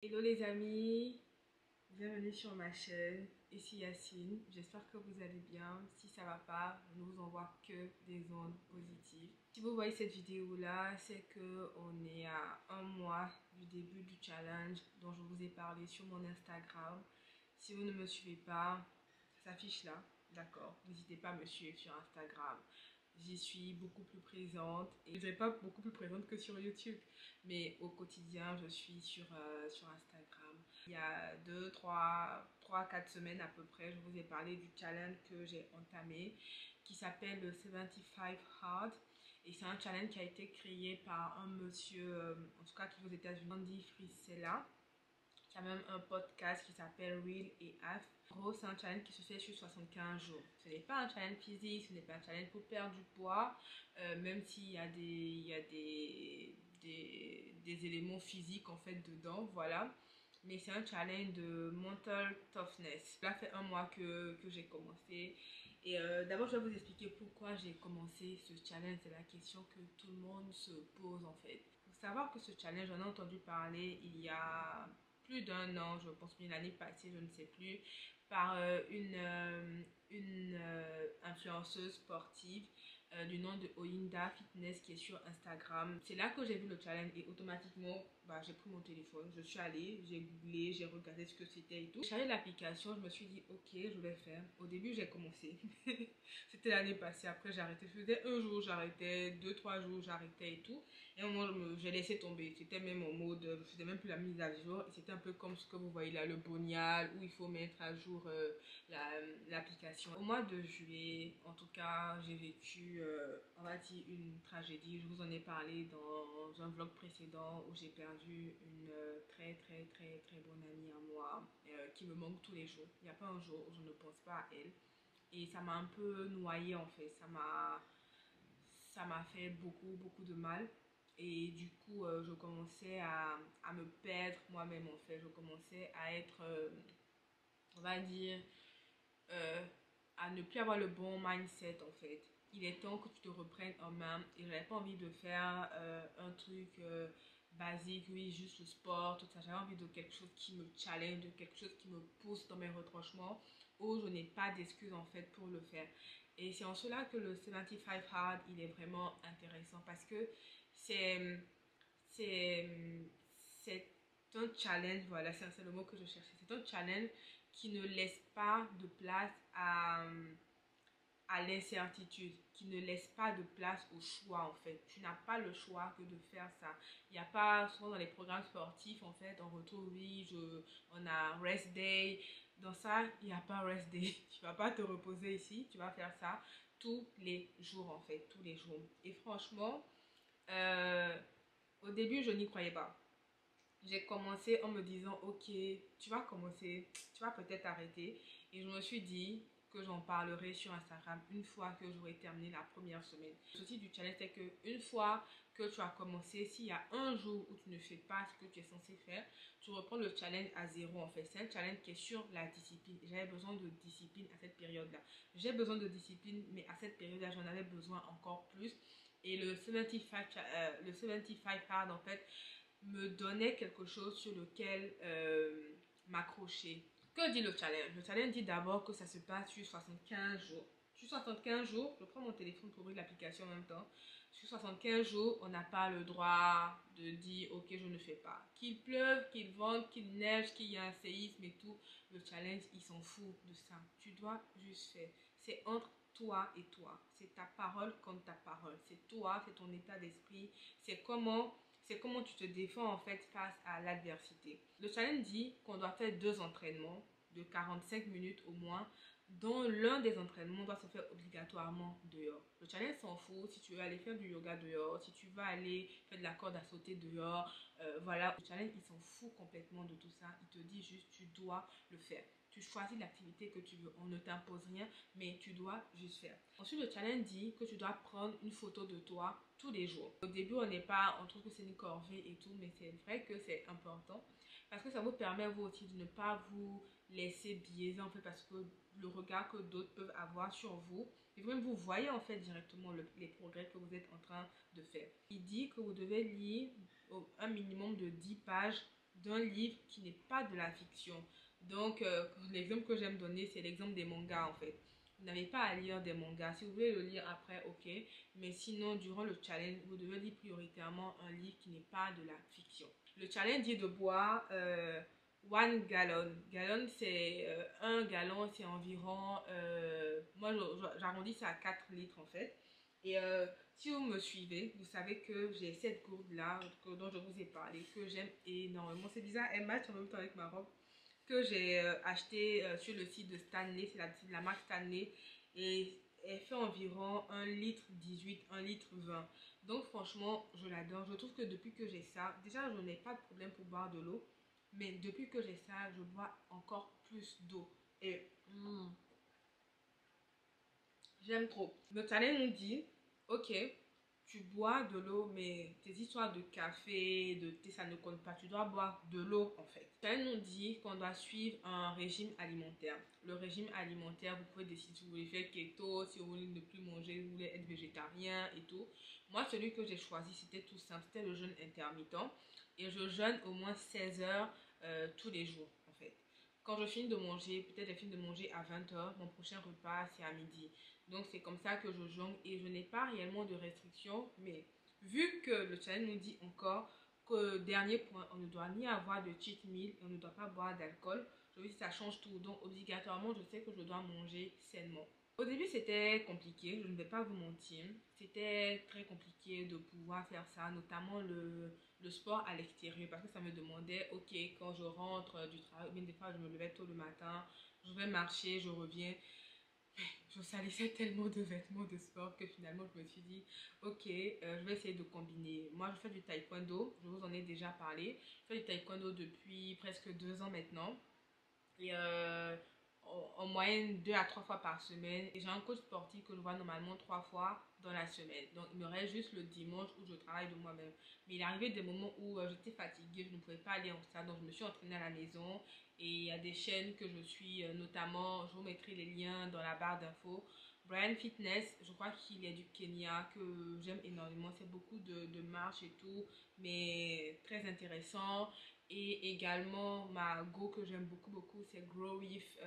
Hello les amis, bienvenue sur ma chaîne, ici Yacine, j'espère que vous allez bien. Si ça va pas, je ne vous envoie que des ondes positives. Si vous voyez cette vidéo là, c'est que on est à un mois du début du challenge dont je vous ai parlé sur mon Instagram. Si vous ne me suivez pas, ça s'affiche là, d'accord? N'hésitez pas à me suivre sur Instagram. J'y suis beaucoup plus présente et je ne dirais pas beaucoup plus présente que sur YouTube, mais au quotidien je suis sur Instagram. Il y a 4 semaines à peu près, je vous ai parlé du challenge que j'ai entamé qui s'appelle le 75 Hard, et c'est un challenge qui a été créé par un monsieur, en tout cas qui vit aux États-Unis, Andy Frisella, qui a même un podcast qui s'appelle Real et Af. En gros, c'est un challenge qui se fait sur 75 jours. Ce n'est pas un challenge physique, ce n'est pas un challenge pour perdre du poids, même s'il y a des éléments physiques en fait dedans, voilà. Mais c'est un challenge de mental toughness. Cela fait un mois que j'ai commencé. Et d'abord, je vais vous expliquer pourquoi j'ai commencé ce challenge. C'est la question que tout le monde se pose en fait. Il faut savoir que ce challenge, j'en ai entendu parler il y a plus d'un an, je pense bien l'année passée, je ne sais plus, par une influenceuse sportive du nom de Oyinda Fitness qui est sur Instagram. C'est là que j'ai vu le challenge et automatiquement, j'ai pris mon téléphone, je suis allée, j'ai googlé, j'ai regardé ce que c'était et tout. J'ai chargé l'application, je me suis dit ok, je vais faire. Au début, j'ai commencé. C'était l'année passée, après j'ai arrêté. Je faisais un jour, j'arrêtais, 2, 3 jours, j'arrêtais et tout. Et au moment, j'ai laissé tomber. C'était même en mode, je faisais même plus la mise à jour. Et c'était un peu comme ce que vous voyez là, le bonial, où il faut mettre à jour l'application. Au mois de juillet, en tout cas, j'ai vécu, on va dire, une tragédie. Je vous en ai parlé dans un vlog précédent où j'ai perdu une très bonne amie à moi, qui me manque tous les jours. Il n'y a pas un jour où je ne pense pas à elle. Et ça m'a un peu noyée en fait. Ça m'a fait beaucoup de mal. Et du coup, je commençais à me perdre moi-même en fait. Je commençais à être, on va dire, euh, à ne plus avoir le bon mindset en fait. Il est temps que tu te reprennes en main et j'avais pas envie de faire un truc basique, oui, juste le sport, tout ça. J'avais envie de quelque chose qui me challenge, de quelque chose qui me pousse dans mes retranchements où je n'ai pas d'excuses en fait pour le faire. Et c'est en cela que le 75 Hard, il est vraiment intéressant parce que c'est c'est c'est un challenge, voilà, c'est le mot que je cherchais. C'est un challenge qui ne laisse pas de place à l'incertitude, qui ne laisse pas de place au choix en fait. Tu n'as pas le choix que de faire ça. Il n'y a pas, souvent dans les programmes sportifs en fait, on retrouve, oui, on a rest day. Dans ça, il n'y a pas rest day. Tu vas pas te reposer ici, tu vas faire ça tous les jours en fait, tous les jours. Et franchement, euh, au début, je n'y croyais pas. J'ai commencé en me disant, ok, tu vas commencer, tu vas peut-être arrêter. Et je me suis dit que j'en parlerai sur Instagram une fois que j'aurai terminé la première semaine. Le souci du challenge, c'est que une fois que tu as commencé, s'il y a un jour où tu ne fais pas ce que tu es censé faire, tu reprends le challenge à zéro en fait. C'est un challenge qui est sur la discipline. J'avais besoin de discipline à cette période-là. J'ai besoin de discipline, mais à cette période-là, j'en avais besoin encore plus. Et le 75 hard en fait me donnait quelque chose sur lequel m'accrocher. Que dit le challenge? Le challenge dit d'abord que ça se passe sur 75 jours. Sur 75 jours, je prends mon téléphone pour ouvrir l'application en même temps. Sur 75 jours, on n'a pas le droit de dire ok, je ne fais pas. Qu'il pleuve, qu'il vente, qu'il neige, qu'il y ait un séisme et tout, le challenge, il s'en fout de ça. Tu dois juste faire. C'est entre toi et toi. C'est ta parole contre ta parole. C'est toi, c'est ton état d'esprit. C'est comment tu te défends en fait face à l'adversité. Le challenge dit qu'on doit faire 2 entraînements de 45 minutes au moins, dont l'un des entraînements doit se faire obligatoirement dehors. Le challenge s'en fout si tu veux aller faire du yoga dehors, si tu vas aller faire de la corde à sauter dehors, voilà. Le challenge, il s'en fout complètement de tout ça. Il te dit juste, tu dois le faire. Tu choisis l'activité que tu veux. On ne t'impose rien, mais tu dois juste faire. Ensuite, le challenge dit que tu dois prendre une photo de toi tous les jours. Au début, on trouve que c'est une corvée et tout, mais c'est vrai que c'est important parce que ça vous permet vous aussi de ne pas vous laisser biaiser en fait parce que le regard que d'autres peuvent avoir sur vous, et même vous voyez en fait directement les progrès que vous êtes en train de faire. Il dit que vous devez lire un minimum de 10 pages d'un livre qui n'est pas de la fiction. Donc, l'exemple que j'aime donner, c'est l'exemple des mangas en fait. Vous n'avez pas à lire des mangas. Si vous voulez le lire après, ok. Mais sinon, durant le challenge, vous devez lire prioritairement un livre qui n'est pas de la fiction. Le challenge dit de boire 1 gallon. Gallon, c'est 1 gallon, c'est environ, moi j'arrondis ça à 4 litres en fait. Et si vous me suivez, vous savez que j'ai cette gourde-là dont je vous ai parlé, que j'aime énormément. C'est bizarre, elle match en même temps avec ma robe, que j'ai acheté sur le site de Stanley, c'est la marque Stanley. Et elle fait environ 1 litre 18, 1 litre 20. Donc franchement, je l'adore. Je trouve que depuis que j'ai ça, déjà je n'ai pas de problème pour boire de l'eau. Mais depuis que j'ai ça, je bois encore plus d'eau. Et j'aime trop. Le challenge nous dit, ok, tu bois de l'eau, mais tes histoires de café, de thé, ça ne compte pas. Tu dois boire de l'eau en fait. Le challenge nous dit qu'on doit suivre un régime alimentaire. Le régime alimentaire, vous pouvez décider si vous voulez faire keto, si vous voulez ne plus manger, vous voulez être végétarien et tout. Moi, celui que j'ai choisi, c'était tout simple, c'était le jeûne intermittent. Et je jeûne au moins 16 heures tous les jours en fait. Quand je finis de manger, peut-être je finis de manger à 20 heures, mon prochain repas c'est à midi. Donc c'est comme ça que je jongle et je n'ai pas réellement de restrictions. Mais vu que le challenge nous dit encore que dernier point, on ne doit ni avoir de cheat meal, on ne doit pas boire d'alcool. Je veux dire, ça change tout. Donc obligatoirement, je sais que je dois manger sainement. Au début, c'était compliqué, je ne vais pas vous mentir. C'était très compliqué de pouvoir faire ça, notamment le sport à l'extérieur, parce que ça me demandait, ok, quand je rentre du travail, bien des fois je me levais tôt le matin, je vais marcher, je reviens. Je salissais tellement de vêtements de sport que finalement je me suis dit, ok, je vais essayer de combiner. Moi, je fais du taekwondo, je vous en ai déjà parlé. Je fais du taekwondo depuis presque 2 ans maintenant. Et en moyenne 2 à 3 fois par semaine. Et j'ai un coach sportif que je vois normalement 3 fois dans la semaine. Donc il me reste juste le dimanche où je travaille de moi-même. Mais il est arrivé des moments où j'étais fatiguée, je ne pouvais pas aller en salle. Donc je me suis entraînée à la maison. Et il y a des chaînes que je suis, notamment, je vous mettrai les liens dans la barre d'infos. Brian Fitness, je crois qu'il est du Kenya, que j'aime énormément. C'est beaucoup de marche et tout, mais très intéressant. Et également, ma go que j'aime beaucoup, beaucoup, c'est Grow with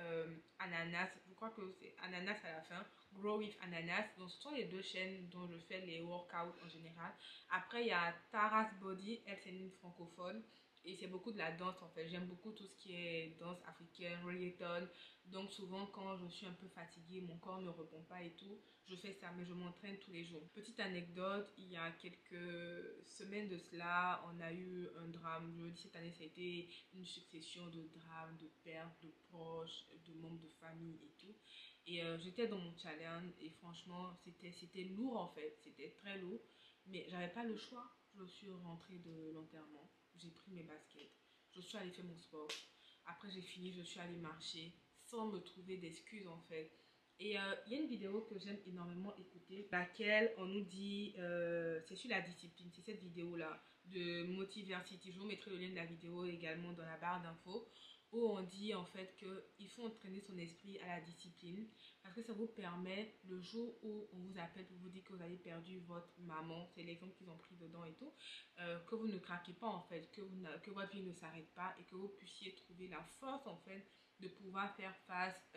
Ananas. Je crois que c'est Ananas à la fin. Grow with Ananas. Donc, ce sont les deux chaînes dont je fais les workouts en général. Après, il y a Tara's Body. Elle, c'est une francophone. Et c'est beaucoup de la danse en fait. J'aime beaucoup tout ce qui est danse africaine, reggaeton. Donc souvent quand je suis un peu fatiguée, mon corps ne répond pas et tout, je fais ça, mais je m'entraîne tous les jours. Petite anecdote, il y a quelques semaines de cela, on a eu un drame. Je dis cette année, ça a été une succession de drames, de pertes, de proches, de membres de famille et tout. Et j'étais dans mon challenge et franchement, c'était lourd en fait. C'était très lourd, mais j'avais pas le choix. Je suis rentrée de l'enterrement, j'ai pris mes baskets, je suis allée faire mon sport. Après, j'ai fini, je suis allée marcher sans me trouver d'excuses en fait. Et il y a une vidéo que j'aime énormément écouter, laquelle on nous dit, c'est sur la discipline, c'est cette vidéo-là de Motiversity. Je vous mettrai le lien de la vidéo également dans la barre d'infos, où on dit en fait qu'il faut entraîner son esprit à la discipline parce que ça vous permet, le jour où on vous appelle pour vous dire que vous avez perdu votre maman, c'est l'exemple qu'ils ont pris dedans et tout, que vous ne craquez pas en fait, que votre vie ne s'arrête pas et que vous puissiez trouver la force en fait de pouvoir faire face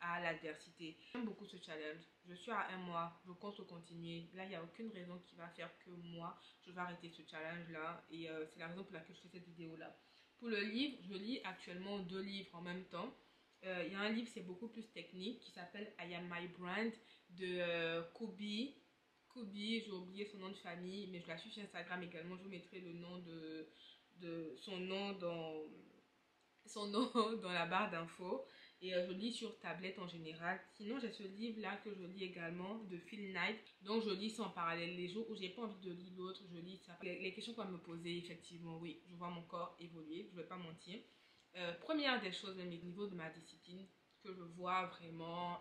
à l'adversité. J'aime beaucoup ce challenge. Je suis à 1 mois, je compte continuer. Là, il n'y a aucune raison qui va faire que moi, je vais arrêter ce challenge-là. Et c'est la raison pour laquelle je fais cette vidéo-là. Pour le livre, je lis actuellement 2 livres en même temps. Il y a un livre, c'est beaucoup plus technique, qui s'appelle I Am My Brand de Kobe. Kobe, j'ai oublié son nom de famille, mais je la suis sur Instagram également. Je vous mettrai le nom de son nom dans la barre d'infos. Et je lis sur tablette en général. Sinon, j'ai ce livre-là que je lis également de Phil Knight. Donc, je lis ça en parallèle. Les jours où j'ai pas envie de lire l'autre, je lis ça. Les questions qu'on va me poser, effectivement, oui, je vois mon corps évoluer. Je vais pas mentir. Première des choses, même au niveau de ma discipline, que je vois vraiment...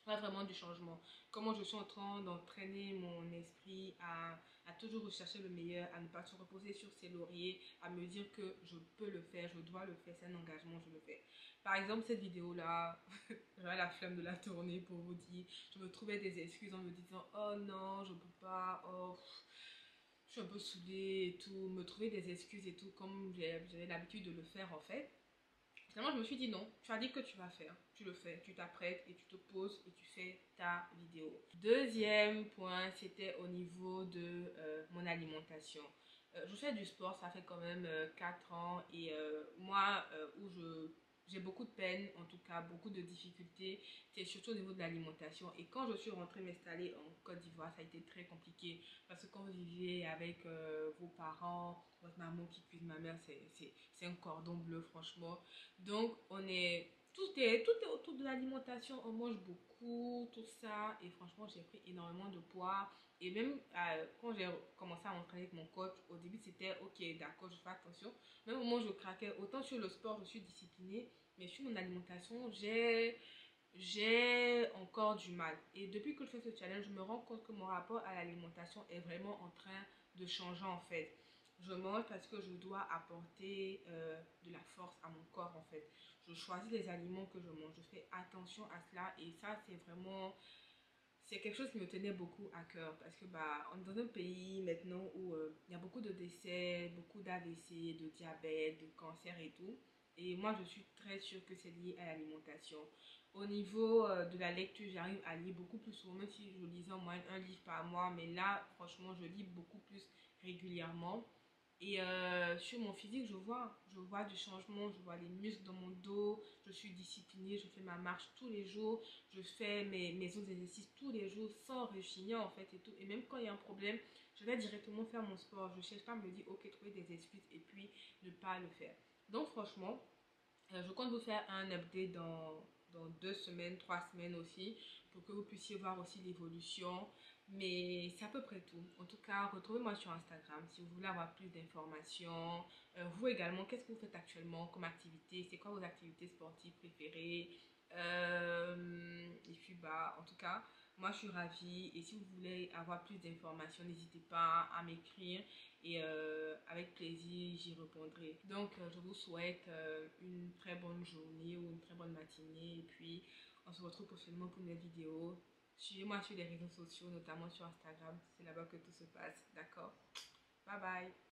vraiment du changement. Comment je suis en train d'entraîner mon esprit à toujours rechercher le meilleur, à ne pas se reposer sur ses lauriers, à me dire que je peux le faire, je dois le faire, c'est un engagement, je le fais. Par exemple, cette vidéo-là, j'avais la flemme de la tourner pour vous dire, je me trouvais des excuses en me disant, oh non, je peux pas, oh, je suis un peu saoulée et tout, me trouver des excuses et tout, comme j'avais l'habitude de le faire en fait. Finalement, je me suis dit non, tu as dit que tu vas faire, tu le fais, tu t'apprêtes et tu te poses et tu fais ta vidéo. Deuxième point, c'était au niveau de mon alimentation. Je fais du sport, ça fait quand même 4 ans et moi, où j'ai beaucoup de peine, en tout cas beaucoup de difficultés, c'est surtout au niveau de l'alimentation. Et quand je suis rentrée m'installer en Côte d'Ivoire, ça a été très compliqué parce que quand vous vivez avec vos parents, votre maman qui cuisine, ma mère, c'est un cordon bleu, franchement. Donc, tout est autour de l'alimentation. On mange beaucoup, tout ça. Et franchement, j'ai pris énormément de poids. Et même quand j'ai commencé à m'entraîner avec mon coach, au début, c'était ok, d'accord, je fais attention. Même au moment où je craquais, autant sur le sport, je suis disciplinée. Mais sur mon alimentation, j'ai encore du mal. Et depuis que je fais ce challenge, je me rends compte que mon rapport à l'alimentation est vraiment en train de changer en fait. Je mange parce que je dois apporter de la force à mon corps en fait. Je choisis les aliments que je mange. Je fais attention à cela et ça c'est vraiment c'est quelque chose qui me tenait beaucoup à cœur parce que bah on est dans un pays maintenant où il y a beaucoup de décès, beaucoup d'AVC, de diabète, de cancer et tout. Et moi je suis très sûre que c'est lié à l'alimentation. Au niveau de la lecture, j'arrive à lire beaucoup plus souvent, même si je lisais en moyenne un livre par mois, mais là franchement je lis beaucoup plus régulièrement. Et sur mon physique, je vois du changement, je vois les muscles dans mon dos, je suis disciplinée, je fais ma marche tous les jours, je fais mes autres exercices tous les jours sans rechigner en fait et tout. Et même quand il y a un problème, je vais directement faire mon sport. Je ne cherche pas à me dire ok, trouver des excuses et puis ne pas le faire. Donc franchement, je compte vous faire un update dans 2 semaines, 3 semaines aussi, pour que vous puissiez voir aussi l'évolution. Mais c'est à peu près tout. En tout cas, retrouvez-moi sur Instagram si vous voulez avoir plus d'informations. Vous également, qu'est-ce que vous faites actuellement comme activité? C'est quoi vos activités sportives préférées? Et puis, bah, en tout cas, moi, je suis ravie. Et si vous voulez avoir plus d'informations, n'hésitez pas à m'écrire et avec plaisir j'y répondrai. Donc je vous souhaite une très bonne journée ou une très bonne matinée et puis on se retrouve prochainement pour une nouvelle vidéo. Suivez-moi sur les réseaux sociaux, notamment sur Instagram, c'est là-bas que tout se passe, d'accord? Bye bye!